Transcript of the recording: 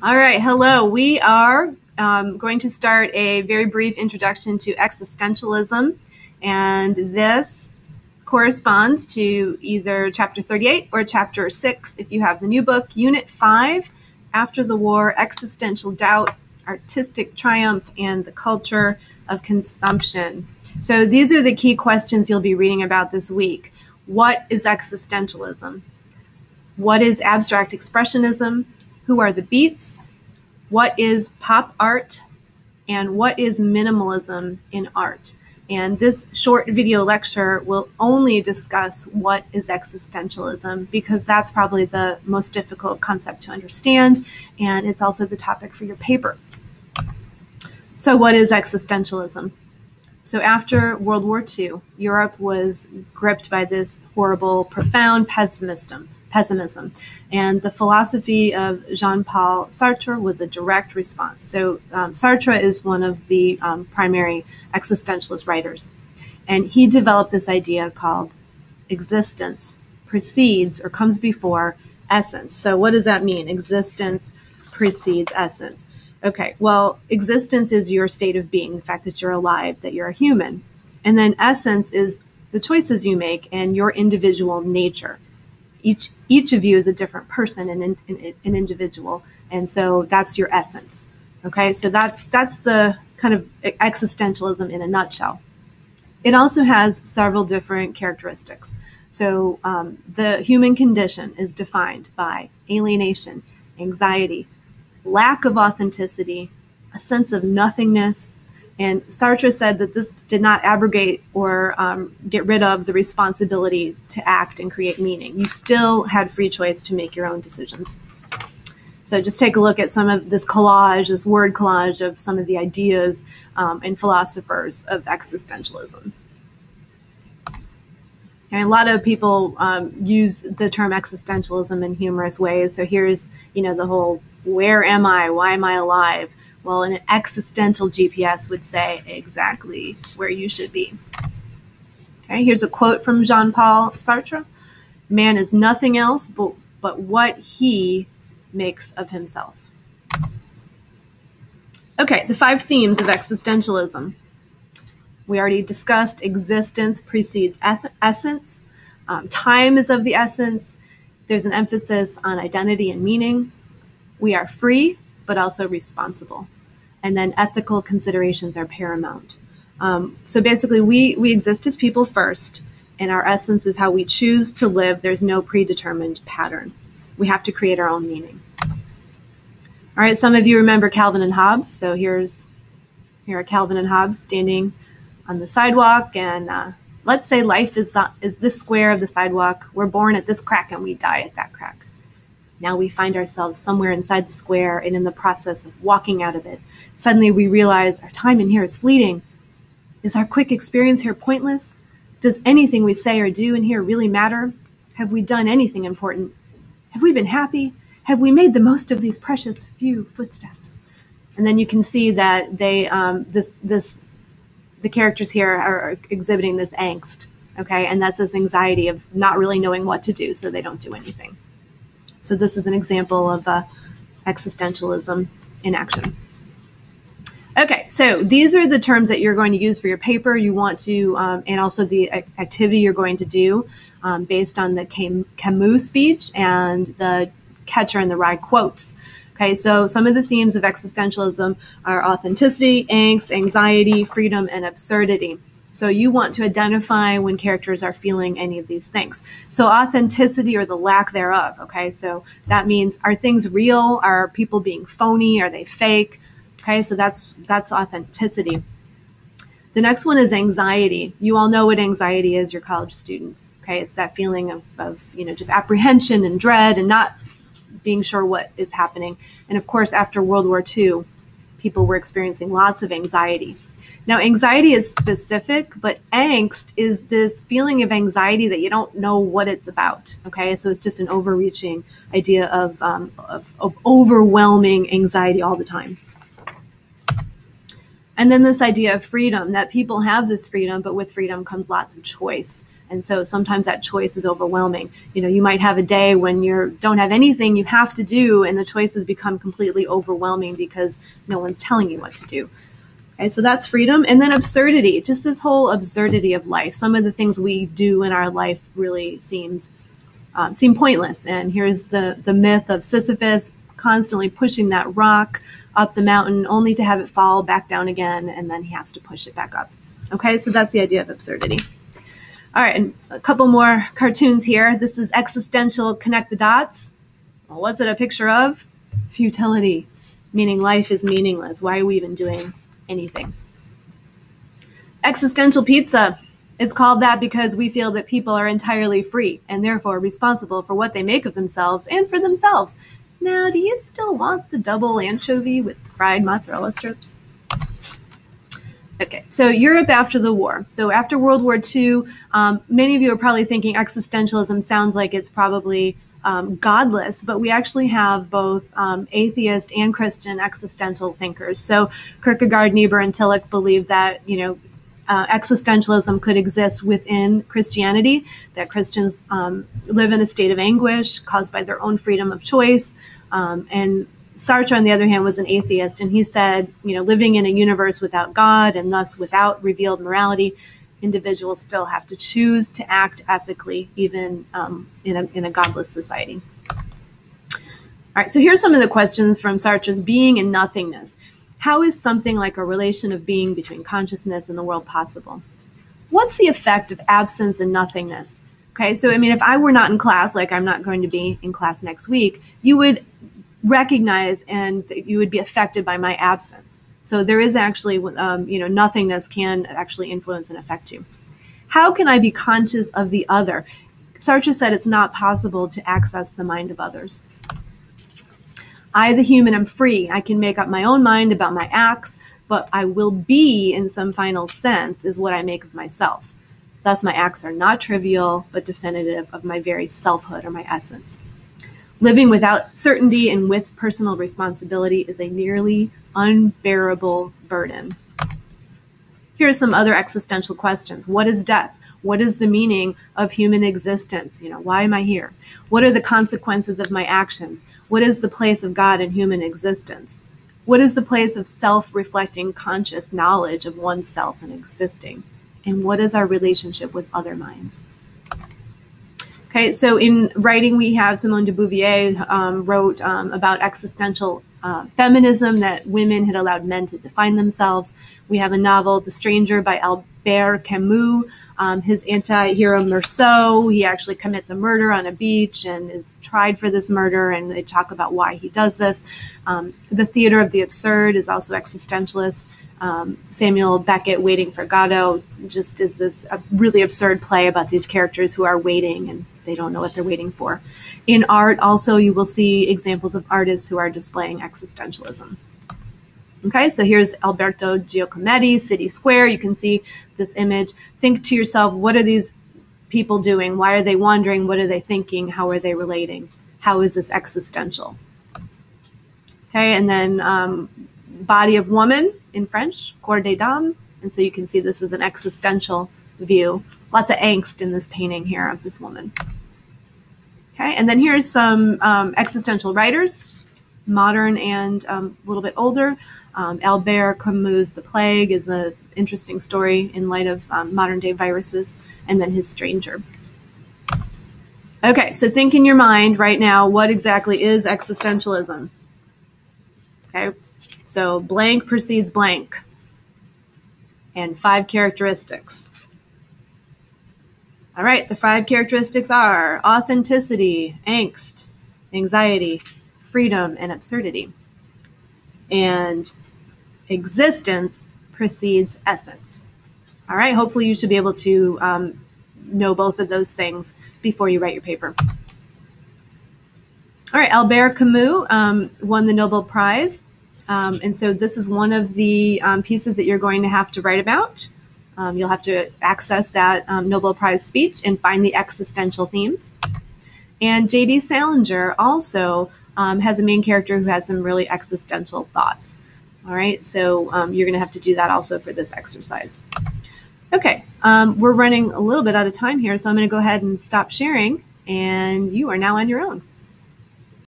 All right, hello. We are going to start a very brief introduction to existentialism, and this corresponds to either chapter 38 or chapter 6 if you have the new book, Unit 5, After the War, Existential Doubt, Artistic Triumph, and the Culture of Consumption. So these are the key questions you'll be reading about this week. What is existentialism? What is abstract expressionism? Who are the Beats? What is pop art? And what is minimalism in art? And this short video lecture will only discuss what is existentialism because that's probably the most difficult concept to understand, and it's also the topic for your paper. So what is existentialism? So after World War II, Europe was gripped by this horrible, profound pessimism. And the philosophy of Jean-Paul Sartre was a direct response. So Sartre is one of the primary existentialist writers. And he developed this idea called existence precedes or comes before essence. So what does that mean? Existence precedes essence. Okay, well, existence is your state of being, the fact that you're alive, that you're a human. And then essence is the choices you make and your individual nature. Each of you is a different person, an individual, and so that's your essence. Okay, so that's the kind of existentialism in a nutshell. It also has several different characteristics. So the human condition is defined by alienation, anxiety, lack of authenticity, a sense of nothingness. And Sartre said that this did not abrogate or get rid of the responsibility to act and create meaning. You still had free choice to make your own decisions. So just take a look at some of this collage, this word collage of some of the ideas and philosophers of existentialism. And a lot of people use the term existentialism in humorous ways. So here's, the whole, where am I? Why am I alive? Well, an existential GPS would say exactly where you should be. Okay, here's a quote from Jean-Paul Sartre. Man is nothing else but what he makes of himself. Okay, the 5 themes of existentialism. We already discussed existence precedes essence. Time is of the essence. There's an emphasis on identity and meaning. We are free, but also responsible. And then ethical considerations are paramount. So basically, we exist as people first, and our essence is how we choose to live. There's no predetermined pattern. We have to create our own meaning. All right, some of you remember Calvin and Hobbes. So here are Calvin and Hobbes standing on the sidewalk, and let's say life is this square of the sidewalk. We're born at this crack, and we die at that crack. Now we find ourselves somewhere inside the square, and in the process of walking out of it, suddenly we realize our time in here is fleeting. Is our quick experience here pointless? Does anything we say or do in here really matter? Have we done anything important? Have we been happy? Have we made the most of these precious few footsteps? And then you can see that they, the characters here are exhibiting this angst, okay? And that's this anxiety of not really knowing what to do, so they don't do anything. So this is an example of existentialism in action. Okay, so these are the terms that you're going to use for your paper. You want to, and also the activity you're going to do based on the Camus speech and the Catcher in the Rye quotes. Okay, so some of the themes of existentialism are authenticity, angst, anxiety, freedom, and absurdity. So you want to identify when characters are feeling any of these things. So authenticity or the lack thereof, okay? So that means, are things real? Are people being phony? Are they fake? Okay, so that's authenticity. The next one is anxiety. You all know what anxiety is, you're college students, okay? It's that feeling of just apprehension and dread and not being sure what is happening. And of course, after World War II, people were experiencing lots of anxiety. Now, anxiety is specific, but angst is this feeling of anxiety that you don't know what it's about, okay? So it's just an overreaching idea of overwhelming anxiety all the time. And then this idea of freedom, that people have this freedom, but with freedom comes lots of choice. And so sometimes that choice is overwhelming. You might have a day when you don't have anything you have to do, and the choices become completely overwhelming because no one's telling you what to do. Okay, so that's freedom. And then absurdity, just this whole absurdity of life. Some of the things we do in our life really seem pointless. And here's the myth of Sisyphus constantly pushing that rock up the mountain only to have it fall back down again, and then he has to push it back up. Okay, so that's the idea of absurdity. All right, and a couple more cartoons here. This is existential connect the dots. Well, what's it a picture of? Futility, meaning life is meaningless. Why are we even doing anything? Existential pizza. It's called that because we feel that people are entirely free and therefore responsible for what they make of themselves and for themselves. Now, do you still want the double anchovy with the fried mozzarella strips? Okay, so Europe after the war. So after World War II, many of you are probably thinking existentialism sounds like it's probably godless, but we actually have both atheist and Christian existential thinkers. So Kierkegaard, Niebuhr, and Tillich believed that, existentialism could exist within Christianity, that Christians live in a state of anguish caused by their own freedom of choice. And Sartre, on the other hand, was an atheist, and he said, living in a universe without God and thus without revealed morality, individuals still have to choose to act ethically, even in a godless society. All right, so here's some of the questions from Sartre's Being and Nothingness. How is something like a relation of being between consciousness and the world possible? What's the effect of absence and nothingness? Okay, so if I were not in class, like I'm not going to be in class next week, you would recognize and you would be affected by my absence. So there is actually, nothingness can actually influence and affect you. How can I be conscious of the other? Sartre said it's not possible to access the mind of others. I, the human, am free. I can make up my own mind about my acts, but I will be, in some final sense, is what I make of myself. Thus, my acts are not trivial, but definitive of my very selfhood or my essence. Living without certainty and with personal responsibility is a nearly unbearable burden. Here are some other existential questions. What is death? What is the meaning of human existence? Why am I here? What are the consequences of my actions? What is the place of God in human existence? What is the place of self-reflecting conscious knowledge of oneself and existing? And what is our relationship with other minds? Okay, so in writing, we have Simone de Beauvoir wrote about existential feminism, that women had allowed men to define themselves. We have a novel, The Stranger, by Albert Camus. His anti-hero Meursault, he actually commits a murder on a beach and is tried for this murder, and they talk about why he does this. The Theater of the Absurd is also existentialist. Samuel Beckett, Waiting for Godot, just is this really absurd play about these characters who are waiting and they don't know what they're waiting for. In art, also, you will see examples of artists who are displaying existentialism. Okay, so here's Alberto Giacometti, City Square. You can see this image. Think to yourself, what are these people doing? Why are they wandering? What are they thinking? How are they relating? How is this existential? Okay, and then Body of Woman in French, Corps des Dames. And so you can see this is an existential view. Lots of angst in this painting here of this woman. Okay, and then here's some existential writers, modern and a little bit older. Albert Camus' The Plague is an interesting story in light of modern day viruses, and then his Stranger. Okay, so think in your mind right now, what exactly is existentialism? Okay, so blank precedes blank, and 5 characteristics. All right, the 5 characteristics are authenticity, angst, anxiety, freedom, and absurdity. And existence precedes essence. All right, hopefully you should be able to know both of those things before you write your paper. All right, Albert Camus won the Nobel Prize. And so this is one of the pieces that you're going to have to write about. You'll have to access that Nobel Prize speech and find the existential themes. And J.D. Salinger also has a main character who has some really existential thoughts. All right, so you're going to have to do that also for this exercise. Okay, we're running a little bit out of time here, so I'm going to go ahead and stop sharing, and you are now on your own.